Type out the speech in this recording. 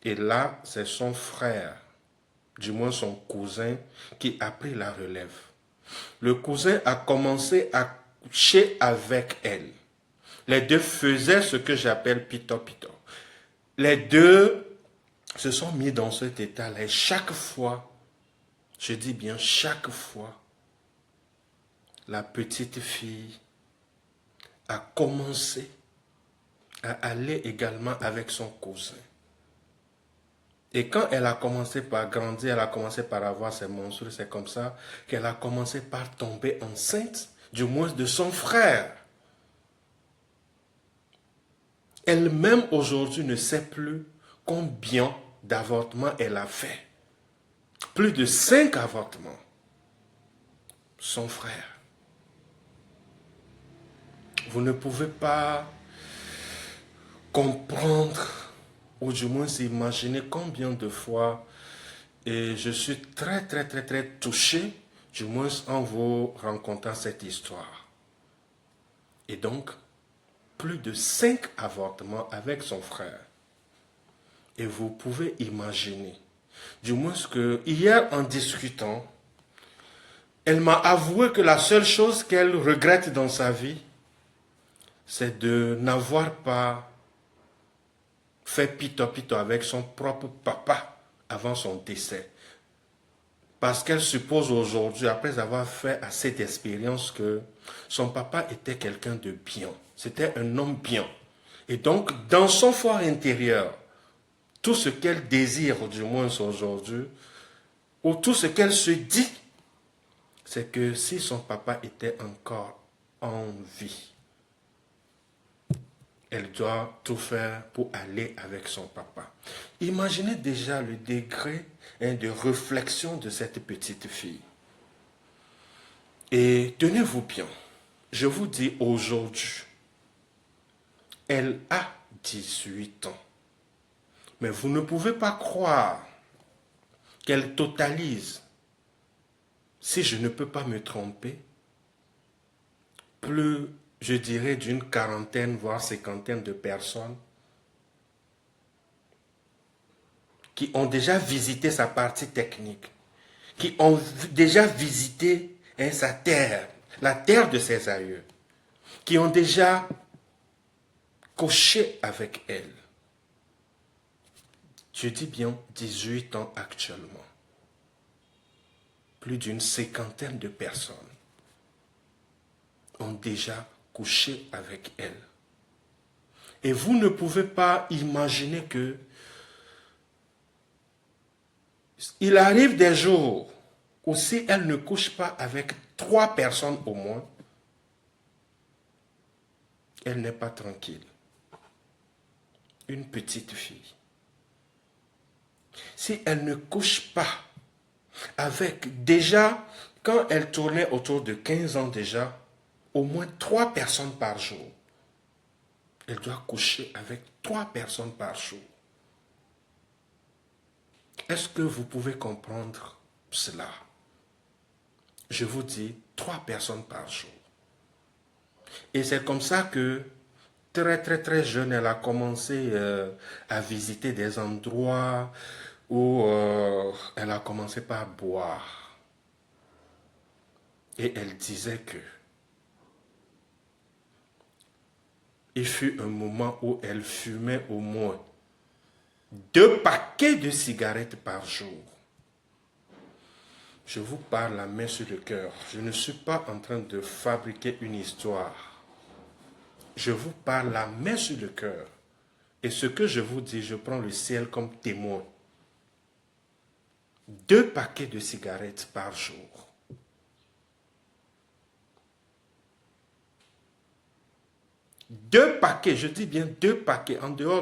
Et là, c'est son frère, du moins son cousin, qui a pris la relève. Le cousin a commencé à coucher avec elle. Les deux faisaient ce que j'appelle pito-pito. Les deux se sont mis dans cet état-là. Et chaque fois, je dis bien chaque fois, la petite fille a commencé à aller également avec son cousin. Et quand elle a commencé par grandir, elle a commencé par avoir ses menstrues, c'est comme ça qu'elle a commencé par tomber enceinte, du moins de son frère. Elle-même aujourd'hui ne sait plus combien d'avortements elle a fait. Plus de 5 avortements. Son frère. Vous ne pouvez pas comprendre, ou du moins imaginer combien de fois, et je suis très touché, du moins en vous racontant cette histoire. Et donc, plus de 5 avortements avec son frère. Et vous pouvez imaginer, du moins que hier en discutant, elle m'a avoué que la seule chose qu'elle regrette dans sa vie, c'est de n'avoir pas fait pito-pito avec son propre papa avant son décès. Parce qu'elle suppose aujourd'hui, après avoir fait assez d'expérience, que son papa était quelqu'un de bien. C'était un homme bien. Et donc, dans son fort intérieur, tout ce qu'elle désire, du moins aujourd'hui, ou tout ce qu'elle se dit, c'est que si son papa était encore en vie, elle doit tout faire pour aller avec son papa. Imaginez déjà le degré de réflexion de cette petite fille. Et tenez-vous bien, je vous dis aujourd'hui, elle a 18 ans. Mais vous ne pouvez pas croire qu'elle totalise, si je ne peux pas me tromper, plus, je dirais, d'une quarantaine, voire cinquantaine de personnes qui ont déjà visité sa partie technique, qui ont déjà visité sa terre, la terre de ses aïeux, qui ont déjà couché avec elle. Je dis bien 18 ans actuellement. Plus d'une cinquantaine de personnes ont déjà couché avec elle. Et vous ne pouvez pas imaginer que il arrive des jours où si elle ne couche pas avec 3 personnes au moins, elle n'est pas tranquille. Une petite fille. Si elle ne couche pas avec déjà, quand elle tournait autour de 15 ans déjà, au moins 3 personnes par jour. Elle doit coucher avec 3 personnes par jour. Est-ce que vous pouvez comprendre cela? Je vous dis 3 personnes par jour. Et c'est comme ça que très jeune, elle a commencé à visiter des endroits où elle a commencé par boire. Et elle disait que il fut un moment où elle fumait au moins 2 paquets de cigarettes par jour. Je vous parle la main sur le cœur. Je ne suis pas en train de fabriquer une histoire. Je vous parle la main sur le cœur. Et ce que je vous dis, je prends le ciel comme témoin. 2 paquets de cigarettes par jour. 2 paquets, je dis bien 2 paquets, en dehors